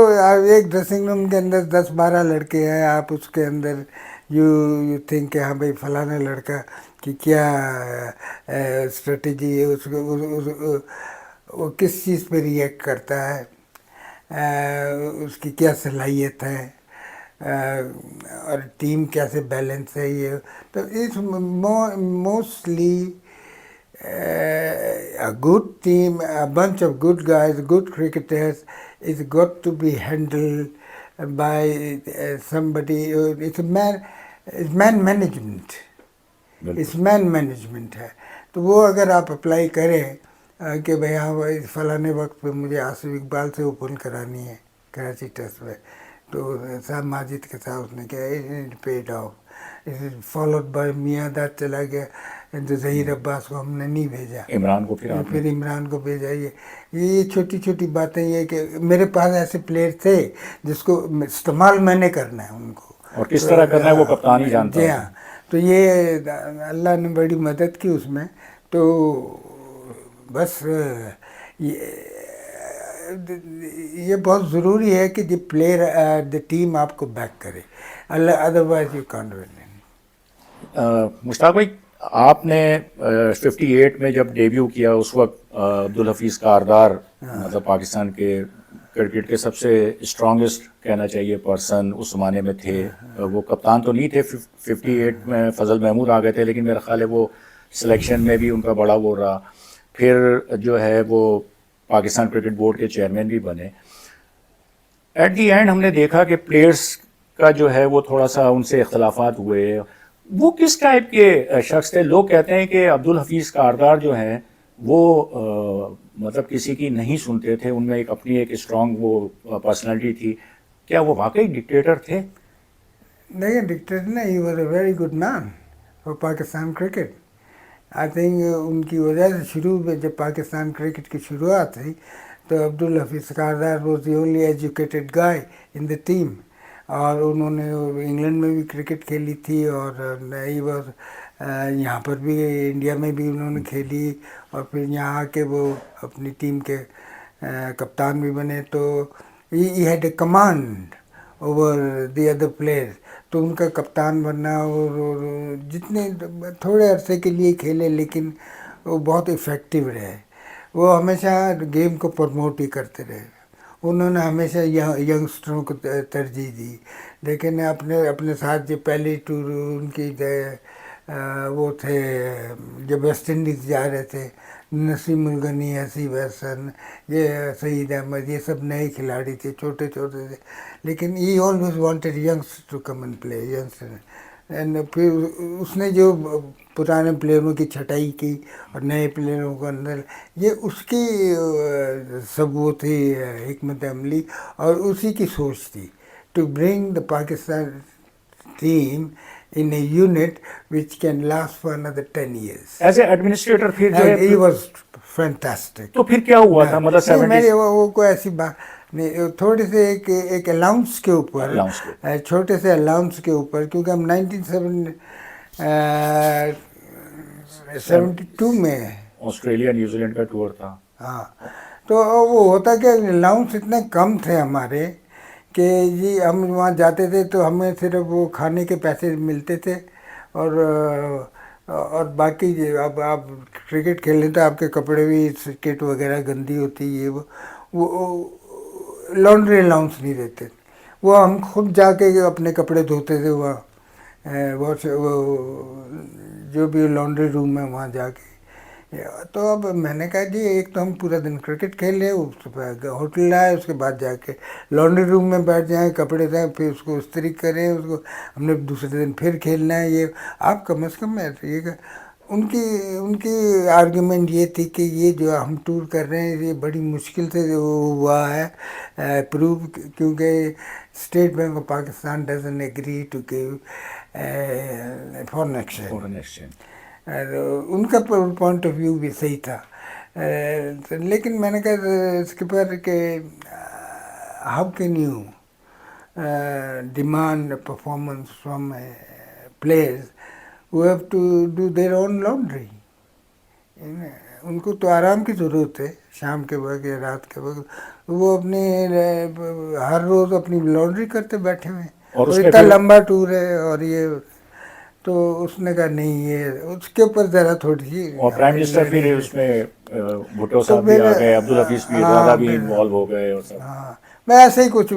एक ड्रेसिंग रूम के अंदर 10-12 लड़के हैं, आप उसके अंदर यू थिंक हाँ भाई फलाना लड़का कि क्या स्ट्रेटजी है, उसको वो किस चीज़ पे रिएक्ट करता है, उसकी क्या सलाहियत है, और टीम कैसे बैलेंस है। ये तो इस mostly a good team, a bunch of good guys, good cricketers, is got to be handled by somebody. It's man management. It's man management है। तो वो अगर आप अप्लाई करें कि भाई हाँ भाई फलाने वक्त पे मुझे आसिफ इकबाल से ओपन करानी है कराची टेस्ट में, तो साहब माजिद के साथ उसने किया, it paid of. Followed by my dad चला गया, तो जहीर अब्बास को हमने नहीं भेजा, इमरान को फिर आपने फिर इमरान को भेजा। ये छोटी छोटी बातें, ये कि मेरे पास ऐसे प्लेयर थे जिसको इस्तेमाल मैंने करना है उनको, और किस तरह करना है वो कप्तान ही जानता जी है। हाँ। तो ये अल्लाह ने बड़ी मदद की उसमें। तो बस ये बहुत ज़रूरी है कि द प्लेयर द टीम आपको बैक करे, otherwise you can't win. Mushtaq भाई, आपने 58 में जब डेब्यू किया उस वक्त अब्दुल हफीज़ कारदार मतलब पाकिस्तान के क्रिकेट के सबसे स्ट्रॉन्गेस्ट कहना चाहिए पर्सन उस ज़माने में थे। वो कप्तान तो नहीं थे 58 में, फजल महमूद आ गए थे, लेकिन मेरा ख्याल है वो सिलेक्शन में भी उनका बड़ा वो रहा। फिर जो है वो पाकिस्तान क्रिकेट बोर्ड के चेयरमैन भी बने। एट दी एंड हमने देखा कि प्लेयर्स का जो है वो थोड़ा सा उनसे इख्तलाफात हुए। वो किस टाइप के शख्स थे? लोग कहते हैं कि अब्दुल हफीज़ कारदार जो हैं वो मतलब किसी की नहीं सुनते थे, उनमें एक अपनी एक स्ट्रॉन्ग वो पर्सनालिटी थी। क्या वो वाकई डिक्टेटर थे? नहीं, डिक्टेटर नहीं, he was a very good man for Pakistan cricket. I think उनकी वजह से शुरू में जब पाकिस्तान क्रिकेट की शुरुआत हुई तो Abdul Hafeez Kardar was the only educated guy in the team. और उन्होंने इंग्लैंड में भी क्रिकेट खेली थी, और ही वॉज यहाँ पर भी इंडिया में भी उन्होंने खेली, और फिर यहाँ आके वो अपनी टीम के कप्तान भी बने। तो he had a command over the other players. तो उनका कप्तान बनना, और जितने थोड़े अरसे के लिए खेले लेकिन वो बहुत इफ़ेक्टिव रहे। वो हमेशा गेम को प्रमोट ही करते रहे। उन्होंने हमेशा यंगस्टरों को तरजीह दी। लेकिन अपने साथ जो पहली टूर उनकी वो थे, जब वेस्ट इंडीज़ जा रहे थे, नसीम उल गनी, हसीब हसन, ये सईद अहमद, ये सब नए खिलाड़ी थे, छोटे छोटे थे, लेकिन he always wanted youngster to come and play, youngster. And फिर उसने जो पुराने प्लेयरों की छटाई की और नए प्लेयरों को अंदर, ये उसकी सब वो थी हिकमत अमली, और उसी की सोच थी to bring the Pakistan team in a unit which can last for another 10 years. As a administrator फिर जो And he है was fantastic. तो फिर क्या हुआ था? मतलब नहीं, मेरे 70 वो कोई ऐसी बात नहीं, थोड़े से एक अलाउंस के ऊपर, Allowance के छोटे से अलाउंस के ऊपर, क्योंकि हम 1972 में, ऑस्ट्रेलिया न्यूजीलैंड का टूर था। हाँ, तो वो होता कि अलाउंस इतने कम थे हमारे कि जी हम वहाँ जाते थे तो हमें सिर्फ वो खाने के पैसे मिलते थे, और बाकी अब आप क्रिकेट खेल लें तो आपके कपड़े भी, किट वगैरह गंदी होती है, वो लॉन्ड्री अलाउंस नहीं देते। वो हम खुद जाके अपने कपड़े धोते थे वहाँ, वो जो भी लॉन्ड्री रूम है वहाँ जाके। तो अब मैंने कहा जी, एक तो हम पूरा दिन क्रिकेट खेल रहे, होटल आए, उसके बाद जाके लॉन्ड्री रूम में बैठ जाएं, कपड़े जाएँ, फिर उसको इस्त्री करें, उसको हमने दूसरे दिन फिर खेलना है। ये आप कम से कम ये उनकी आर्गुमेंट ये थी कि ये जो हम टूर कर रहे हैं ये बड़ी मुश्किल से हुआ है प्रूव, क्योंकि State Bank of Pakistan doesn't agree to give foreign exchange. उनका पॉइंट ऑफ व्यू भी सही था। लेकिन मैंने कहा स्किपर के how can you demand performance from players who have to do their own laundry। उनको तो आराम की ज़रूरत है, शाम के वक्त या रात के वक्त वो अपने हर रोज़ अपनी लॉन्ड्री करते बैठे हुए हैं, और इतना लंबा टूर है। और ये तो उसने कहा नहीं, ये उसके ऊपर ज़रा थोड़ी सी, और प्राइम मिनिस्टर फिर उसमें भुट्टो साहब भी आ गए, अब्दुल हफीज़ भी ज़्यादा भी इन्वॉल्व हो गए और सब। हाँ, मैं ऐसे ही कुछ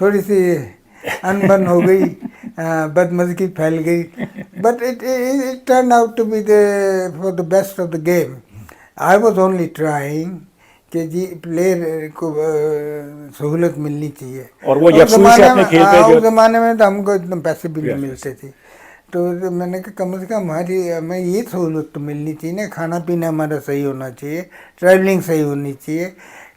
थोड़ी सी अनबन हो गई, बदमज़गी फैल गई, but it turn out to be for the best of the game. I was only trying कि जी प्लेयर को सहूलत मिलनी चाहिए। और वो यकसुई से अपने खेल पे, उस ज़माने में तो हमको इतने पैसे भी नहीं मिलते थे, तो मैंने कहा कम से कम हमें ये सहूलत तो मिलनी चाहिए ना, खाना पीना हमारा सही होना चाहिए, ट्रैवलिंग सही होनी चाहिए,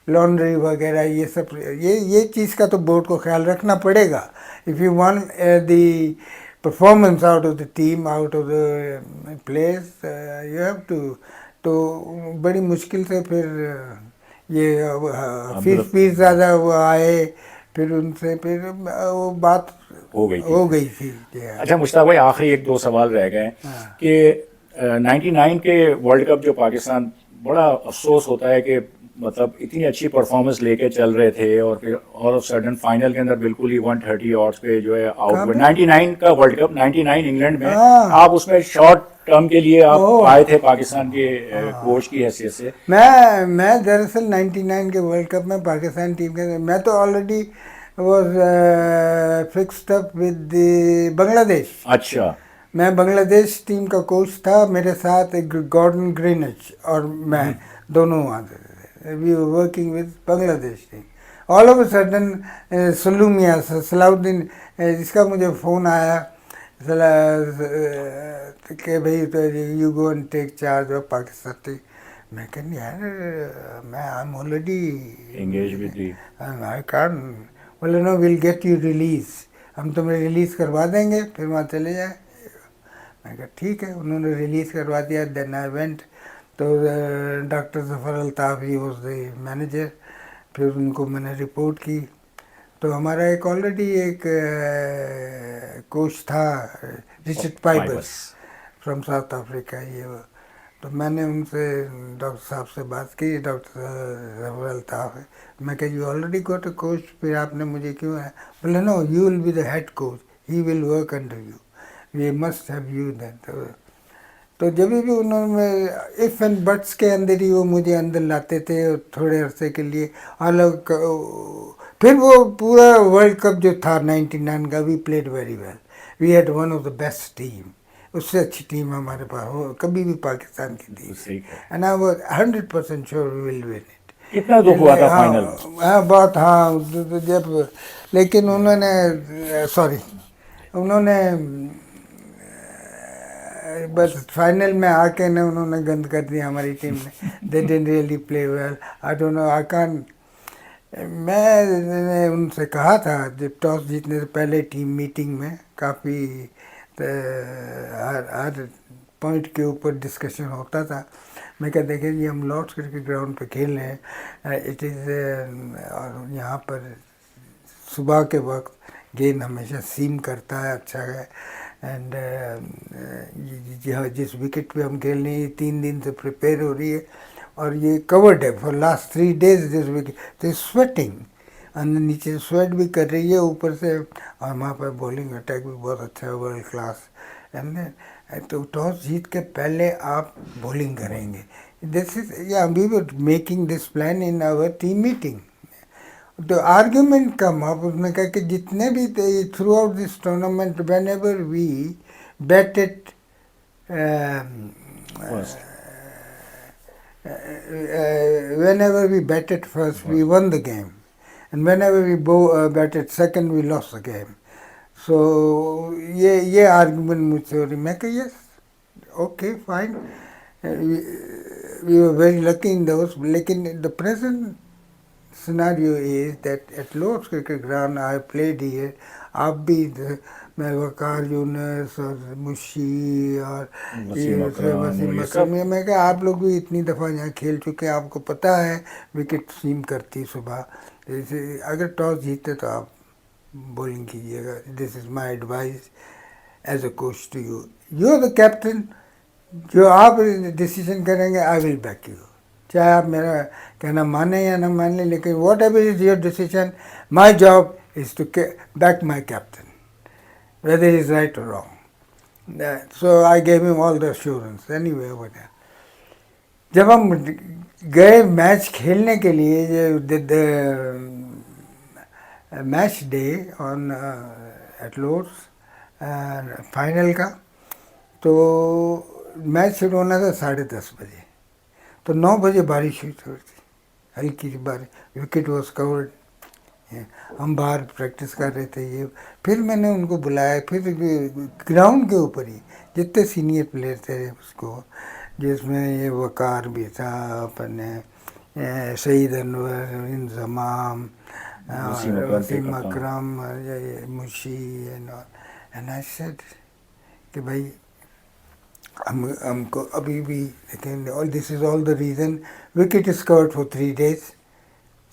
लॉन्ड्री वगैरह ये सब, ये चीज़ का तो बोर्ड को ख्याल रखना पड़ेगा। If you want the performance out of the team, out of the place, you have to, तो बड़ी मुश्किल से फिर ये फीस मतलब फीस ज़्यादा वो आए, फिर उनसे फिर वो बात हो गई थी। हो गई थी। अच्छा मुश्ताक भाई, आखिरी एक दो सवाल रह गए हाँ। कि 99 के वर्ल्ड कप जो पाकिस्तान, बड़ा अफसोस होता है कि मतलब इतनी अच्छी परफॉर्मेंस लेके चल रहे थे और फिर ऑल ऑफ सडन फाइनल के अंदर बिल्कुल ही 130 ऑड्स पे जो है आउट हुए। 99 का वर्ल्ड कप, 99 इंग्लैंड में, हाँ। आप उसमें शॉर्ट टर्म के लिए आप ओह। आए थे पाकिस्तान के कोच की हैसियत से। मैं दरअसल 99 के वर्ल्ड कप में पाकिस्तान टीम के, मैं तो already was fixed up with Bangladesh. अच्छा। मैं बांग्लादेश टीम का कोच था, मेरे साथ एक गॉर्डन ग्रीनिच और मैं दोनों आते थे। We were working with Bangladesh team. All of a sudden Sallu मियां, सलाउद्दीन, जिसका मुझे फ़ोन आया कि भाई तो you go and take charge of Pakistan team. मैं कहनी यार, मैं I am already engage with the. I can't, बोले no will get you release, हम तुम्हें रिलीज़ करवा देंगे, फिर वहाँ चले जाए। मैं कहा ठीक है, उन्होंने रिलीज़ करवा दिया। देन आई वेंट, तो doctor Zafar Altaf he was the manager. फिर उनको मैंने रिपोर्ट की, तो हमारा एक ऑलरेडी एक कोच था, रिचर्ड पाइबर्स फ्रॉम साउथ अफ्रीका, ये वो। तो मैंने उनसे, डॉक्टर साहब से बात की, डॉक्टर जफ़र अल्ताफ़ है। मैं कहा you already got a coach, फिर आपने मुझे क्यों है? बोले no, you will be the head coach, he will work under you, we must have you then. तो जब भी उन्होंने इफ़ एंड बट्स के अंदर ही वो मुझे अंदर लाते थे थोड़े अरसे के लिए अलग। फिर वो पूरा वर्ल्ड कप जो था 99 का, we played very well, we had one of the best team. उससे अच्छी टीम हमारे पास हो कभी भी पाकिस्तान की थी, and I was 100% sure we will win it. कितना दुख हुआ था फाइनल? हाँ बहुत, हाँ जब, लेकिन उन्होंने सॉरी, उन्होंने बस फाइनल में आके ने उन्होंने गंद कर दिया हमारी टीम ने। They didn't really play well, I don't know, I can't. मैंने उनसे कहा था जब टॉस जीतने से पहले टीम मीटिंग में, काफ़ी हर पॉइंट के ऊपर डिस्कशन होता था। मैं कहा देखिए जी, हम लॉर्ड्स क्रिकेट ग्राउंड पे खेल रहे हैं, इट इज़, और यहाँ पर सुबह के वक्त गेंद हमेशा सीम करता है, अच्छा है। एंड जिस विकेट पे हम खेल रहे हैं 3 दिन से प्रिपेयर हो रही है, और ये कवर्ड है for last 3 days this wicket, तो स्वेटिंग, अंदर नीचे स्वेट भी कर रही है ऊपर से, और वहाँ पर बॉलिंग अटैक भी बहुत अच्छा है, वर्ल्ड क्लास। एंड तो टॉस जीत के पहले आप बॉलिंग करेंगे, दिस इज, या we were making this plan in our team meeting. तो आर्ग्यूमेंट कम अप, उसमें कहा कि जितने भी throughout this tournament, whenever we batted whenever we batted first, we won the game, and whenever we batted second, we lost the game. So ये argument मुझसे हो रही। मैं कहा yes, okay, fine, we were very lucky in those, लेकिन the present scenario is that at Lord's Cricket Ground I played here, आप भी, मैं वकार यूनुस और मुशी और वसीम अकरम, मैं कहा आप लोग भी इतनी दफ़ा यहाँ खेल चुके हैं, आपको पता है विकेट सीम करती सुबह। जैसे अगर टॉस जीते तो आप बॉलिंग कीजिएगा, this is my advice as a coach to you, you are the captain, जो आप डिसीजन करेंगे आई विल बैक यू, चाहे आप मेरा कहना माने या ना मान लें, लेकिन whatever is your decision, my job is to back my captain whether he is right or wrong. So I gave him all the assurance anyway over there. जब हम गए मैच खेलने के लिए, match day on at Lord's final का, तो मैच शुरू होना था 10:30 बजे, तो 9 बजे बारिश हुई थोड़ी सी, हल्की सी बारिश, विकेट वॉज कवर्ड, हम बाहर प्रैक्टिस कर रहे थे ये। फिर मैंने उनको बुलाया, फिर ग्राउंड के ऊपर ही जितने सीनियर प्लेयर थे उसको, जिसमें ये वकार भी था, अपन शहीद अनवर, इंजमाम, वसीम कप्तान। अकरम, मुशी एंड आई सेड कि भाई हमको अभी भी लेकिन all this is all the reason wicket is covered for 3 days,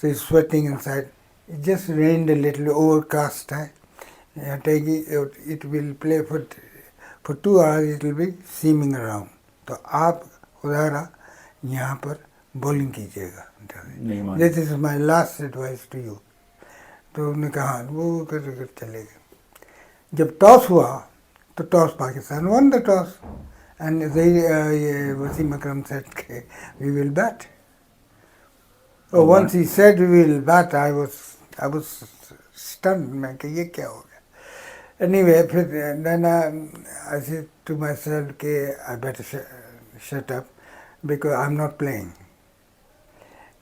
so it's sweating inside. It just rained a little, overcast है. It will play for 2 hours. It will be seaming around. तो आप खुदारा यहाँ पर बॉलिंग कीजिएगा. This is my last advice to you. तो उन्होंने कहा वो कर चले गए. जब टॉस हुआ तो toss Pakistan won the toss. And Wasim Akram said, we will bat. Oh, once he said we will bat, I was stunned. मैं कि ये क्या हो गया? Anyway, then I said to myself कि I better shut up because I'm not playing.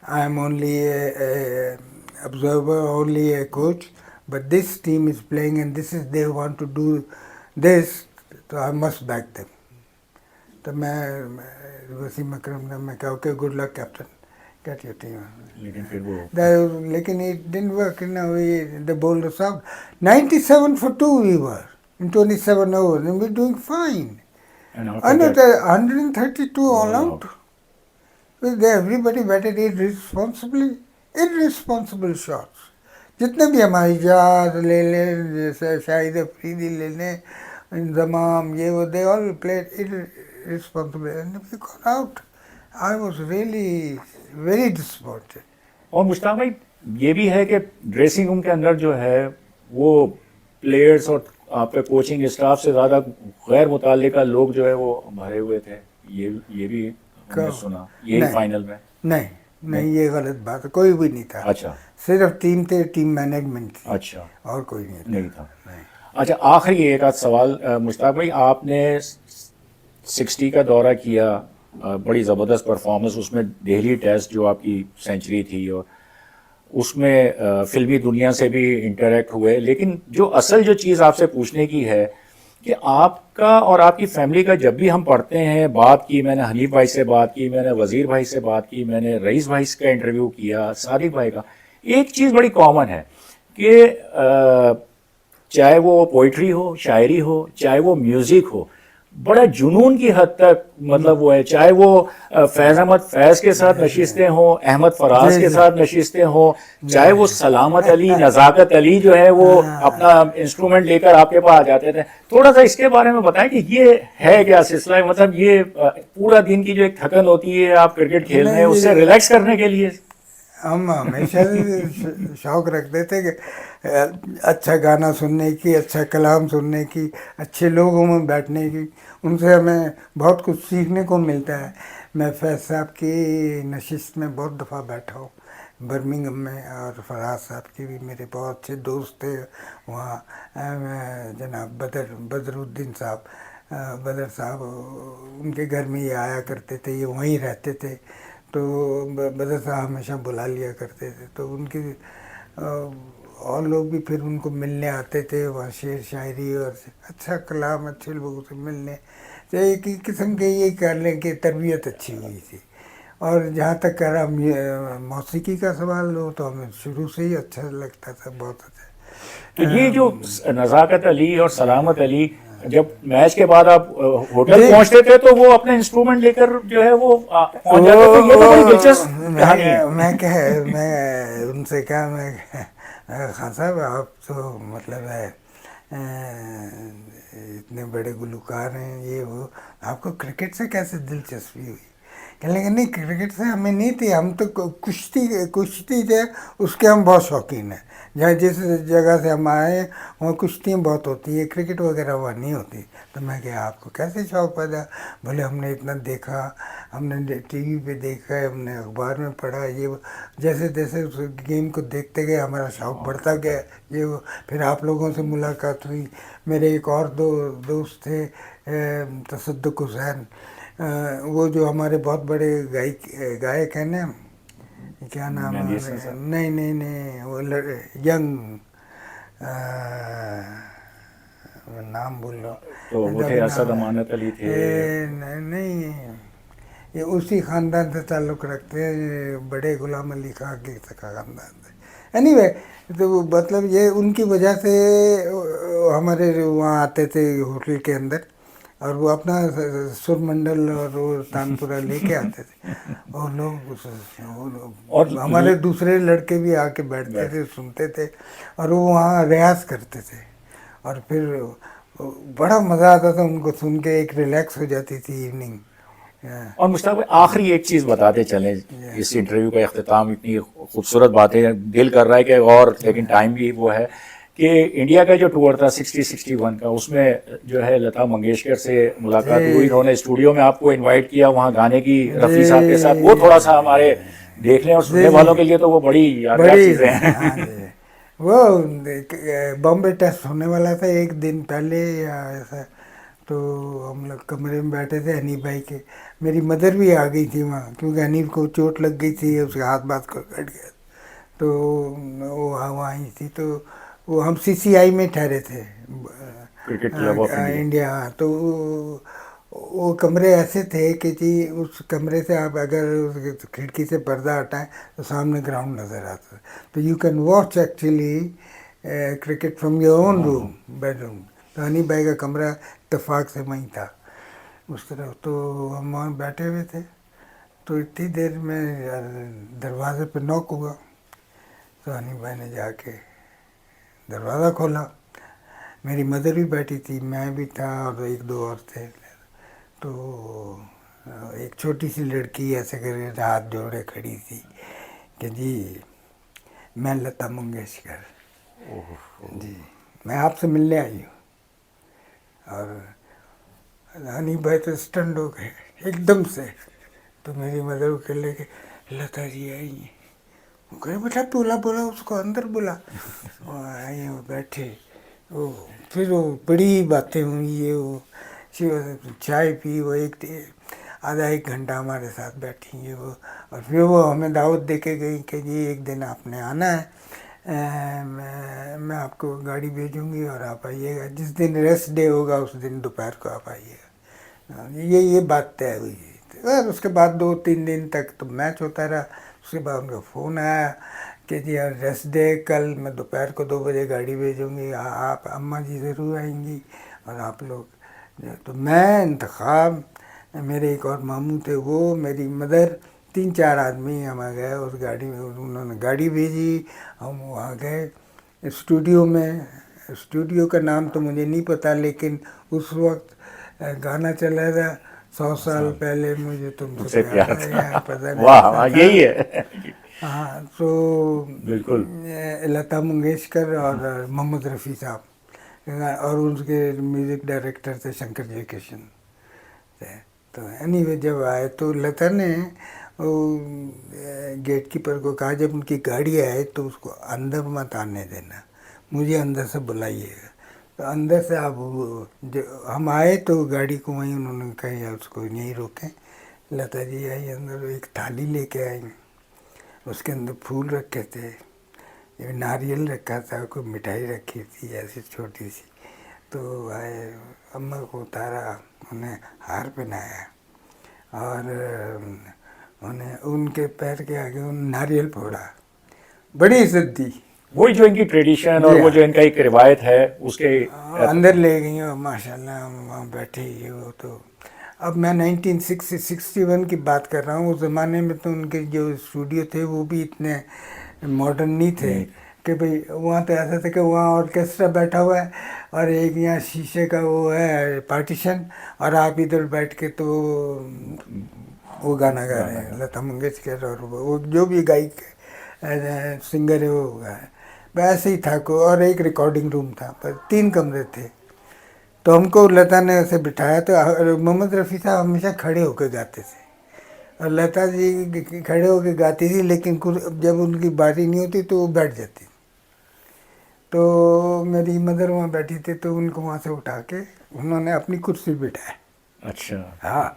I am only a observer, only a coach. But this team is playing, and they want to do this, so I must back them. तो मैं वसीम अकरम ने मैं कहा okay good luck captain get your team. लेकिन फिर वो लेकिन it didn't work. They bowled us out 97 for 2 we were in 27 overs and we're doing fine. And 132 all out. Everybody batted irresponsible shots. जितने भी हमारी इजाज ले लें, जैसे शाहिद अफरीदी ले लें, इंजमाम, ये वो, they all played irresponsible and we got out. I was really very disappointed. और मुश्ताक भाई ये भी है कि ड्रेसिंग रूम के अंदर जो है वो प्लेयर्स और आपके कोचिंग स्टाफ से ज़्यादा गैर मुताल्लिका लोग जो है वो भरे हुए थे. ये भी हमने सुना यही फाइनल में. नहीं ये गलत बात है. कोई भी नहीं था. अच्छा. सिर्फ टीम मैनेजमेंट थी. अच्छा. और कोई नहीं था. अच्छा, आखिरी एक आध सवाल मुश्ताक भाई, आपने 60 का दौरा किया, बड़ी ज़बरदस्त परफॉर्मेंस, उसमें दिल्ली टेस्ट जो आपकी सेंचुरी थी और उसमें फिल्मी दुनिया से भी इंटरेक्ट हुए. लेकिन जो असल जो चीज़ आपसे पूछने की है कि आपका और आपकी फैमिली का जब भी हम पढ़ते हैं, बात की मैंने हनीफ भाई से बात की, मैंने वज़ीर भाई से बात की, मैंने रईस भाई का इंटरव्यू किया, सादिक भाई का, एक चीज़ बड़ी कॉमन है कि चाहे वो पोइट्री हो, शायरी हो, चाहे वो म्यूज़िक हो, बड़ा जुनून की हद तक मतलब वो है. चाहे वो फैज़ अहमद फैज़ के साथ नशिस्तें हों, अहमद फराज के साथ नशिस्तें हों, चाहे वो सलामत अली, नज़ाकत अली जो है वो अपना इंस्ट्रूमेंट लेकर आपके पास आ जाते थे. थोड़ा सा इसके बारे में बताएं कि ये है क्या सिलसिला है, मतलब ये पूरा दिन की जो एक थकन होती है आप क्रिकेट खेल रहे हैं उससे रिलैक्स करने के लिए. हम हमेशा शौक़ रखते थे कि अच्छा गाना सुनने की, अच्छा कलाम सुनने की, अच्छे लोगों में बैठने की. उनसे हमें बहुत कुछ सीखने को मिलता है. मैं फैज़ साहब की नशिस्त में बहुत दफ़ा बैठा हूँ बर्मिंघम में, और फराज साहब के भी मेरे बहुत अच्छे दोस्त थे वहाँ. जनाब बदरुद्दीन साहब, बदर साहब, उनके घर में ये आया करते थे, ये वहीं रहते थे. तो बदर साहब हमेशा बुला लिया करते थे. तो उनके और लोग भी फिर उनको मिलने आते थे वहाँ, शेर शायरी और अच्छा कलाम, अच्छे लोगों से मिलने. तो एक ही किस्म के ये कर लें कि तरबियत अच्छी हुई थी. और जहाँ तक कह रहा मौसीकी का सवाल हो तो हमें शुरू से ही अच्छा लगता था, बहुत अच्छा. तो ये जो नज़ाकत अली और सलामत अली, जब मैच के बाद आप होटल पहुंचते थे तो वो अपने इंस्ट्रूमेंट लेकर जो है वो पहुंच जाते थे. ये तो बड़ी दिलचस्प कहानी है. मैं उनसे कहा, मैं खान साहब आप तो मतलब है इतने बड़े गुलकार हैं, ये वो, आपको क्रिकेट से कैसे दिलचस्पी हुई? कहने लगे नहीं क्रिकेट से हमें नहीं थी, हम तो कुश्ती थे, उसके हम बहुत शौकीन हैं. जहाँ जिस जगह से हम आए वहाँ कुश्तियाँ बहुत होती है, क्रिकेट वगैरह वहाँ नहीं होती. तो मैं क्या आपको कैसे शौक़ पैदा? बोले हमने इतना देखा, हमने टीवी पे देखा है, हमने अखबार में पढ़ा, ये जैसे जैसे उस गेम को देखते गए हमारा शौक़ बढ़ता गया. ये वो फिर आप लोगों से मुलाकात हुई. मेरे एक और दोस्त थे तसद्दुक हुसैन, वो जो हमारे बहुत बड़े गायक हैं ना, क्या नाम है? नहीं वो यंग, नाम बोल रहा हूँ. तो वो थे असद अमानत अली थे. नहीं ये उसी ख़ानदान से ताल्लुक़ रखते हैं, ये बड़े गुलाम अली खां के ख़ानदान से। एनीवे तो मतलब ये उनकी वजह से हमारे वहाँ आते थे होटल के अंदर, और वो अपना सुरमंडल और वो तानपुरा लेके आते थे, और और हमारे दूसरे लड़के भी आके बैठते थे, सुनते थे, और वो वहाँ रियाज करते थे, और फिर बड़ा मज़ा आता था उनको सुन के, एक रिलैक्स हो जाती थी इवनिंग। और मुश्ताक भाई आखिरी एक चीज़ बताते चलें, इस इंटरव्यू का अख्तिताम, इतनी खूबसूरत बातें, दिल कर रहा है कि, और लेकिन टाइम भी वो है कि इंडिया का जो टूर था 60-61 का, उसमें जो है लता मंगेशकर से मुलाकात हुई, उन्होंने स्टूडियो में आपको इनवाइट किया वहाँ गाने की रफ़ी साहब के साथ, वो थोड़ा सा हमारे देखने और सुनने वालों के लिए तो वो बड़ी यादगार चीज़ें हैं। वो बॉम्बे टेस्ट होने वाला था एक दिन पहले या ऐसा, तो हम लोग कमरे में बैठे थे हनीफ भाई के, मेरी मदर भी आ गई थी वहाँ, क्योंकि हनीफ को चोट लग गई थी, उसके हाथ बात को कट गया, तो वो वहाँ आई थी, तो वो हम सीसीआई में ठहरे थे, क्रिकेट क्लब ऑफ इंडिया। तो वो कमरे ऐसे थे कि जी उस कमरे से आप अगर उस खिड़की से पर्दा हटाएं तो सामने ग्राउंड नज़र आता है, तो you can watch actually cricket from your own room, bedroom. तो हनी भाई का कमरा इत्तेफाक से वहीं था उस तरफ, तो हम वहाँ बैठे हुए थे, तो इतनी देर में दरवाजे पे नॉक हुआ, तो हनी भाई ने जाके दरवाज़ा खोला, मेरी मदर भी बैठी थी, मैं भी था, और एक दो और थे, तो एक छोटी सी लड़की ऐसे करके हाथ जोड़े खड़ी थी कि जी मैं लता मंगेशकर जी, मैं आपसे मिलने आई हूँ। और हनी भाई तो स्टंड हो गए एकदम से, तो मेरी मदर को कह लेके लता जी आई हैं, वो कहे बेटा बोला बोला उसको अंदर बुला, वो आए वो बैठे, वो फिर वो बड़ी बातें हुई, ये वो चाय पी, वो आधा एक घंटा हमारे साथ बैठी ये वो, और फिर वो हमें दावत दे के गई कि जी एक दिन आपने आना है, मैं आपको गाड़ी भेजूंगी और आप आइएगा, जिस दिन रेस्ट डे होगा उस दिन दोपहर को आप आइएगा। ये बात तय हुई। और उसके बाद 2-3 दिन तक तो मैच होता रहा, उसके बाद उनका फ़ोन आया कि जी यार रेस्ट डे, कल मैं दोपहर को 2 बजे गाड़ी भेजूँगी, आप अम्मा जी ज़रूर आएंगी और आप लोग। तो मैं इंतखाब, मेरे एक और मामू थे, वो मेरी मदर, 3-4 आदमी हम आ गए उस गाड़ी में, उन्होंने गाड़ी भेजी, हम वहाँ गए स्टूडियो में। स्टूडियो का नाम तो मुझे नहीं पता, लेकिन उस वक्त गाना चल रहा था 100 साल पहले मुझे तुमसे प्यार था, पता नहीं। वाह यही है। हाँ, तो बिल्कुल लता मंगेशकर और मोहम्मद रफ़ी साहब, और उनके म्यूज़िक डायरेक्टर थे शंकर जयकिशन। तो एनीवे जब आए तो लता ने गेट कीपर को कहा जब उनकी गाड़ी आए तो उसको अंदर मत आने देना, मुझे अंदर से बुलाइएगा। तो अंदर से आप हम आए तो गाड़ी को वहीं उन्होंने कहा उसको यहीं रोकें। लता जी आई अंदर, एक थाली लेके आई, उसके अंदर फूल रखे थे, नारियल रखा था, कोई मिठाई रखी थी ऐसी छोटी सी। तो आए, अम्मा को उतारा, उन्हें हार पहनाया और उन्हें उनके पैर के आगे नारियल फोड़ा, बड़ी इज्जत दी। वही जो इनकी ट्रेडिशन और वो जो इनका एक रिवायत है उसके अंदर ले गई और माशाल्लाह हम वहाँ बैठे ही वो। तो अब मैं 1961 की बात कर रहा हूँ, उस ज़माने में तो उनके जो स्टूडियो थे वो भी इतने मॉडर्न नहीं थे कि भाई, वहाँ तो ऐसा था कि वहाँ ऑर्केस्ट्रा बैठा हुआ है और एक यहाँ शीशे का वो है पार्टीशन, और आप इधर बैठ के तो वो गाना गा रहे हैं, लता मंगेशकर और वो जो भी गायक सिंगर है वो गाए, वैसे ही था को। और एक रिकॉर्डिंग रूम था, पर 3 कमरे थे। तो हमको लता ने ऐसे बिठाया, तो मोहम्मद रफ़ी साहब हमेशा खड़े होकर गाते थे और लता जी खड़े होकर गाती थी, लेकिन जब उनकी बारी नहीं होती तो वो बैठ जाती। तो मेरी मदर वहाँ बैठी थी, तो उनको वहाँ से उठा के उन्होंने अपनी कुर्सी बिठाया। अच्छा, हाँ,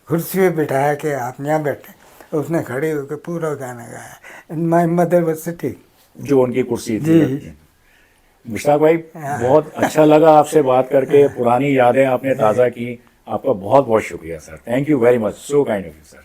कुर्सी पे बिठाया कि आप यहाँ बैठे, उसने खड़े होकर पूरा गाना गाया, माय मदर वाज सिटिंग, जो उनकी कुर्सी थी। जी। मुश्ताक भाई बहुत अच्छा लगा आपसे बात करके, पुरानी यादें आपने ताज़ा की, आपका बहुत बहुत शुक्रिया sir, thank you very much, so kind of you sir.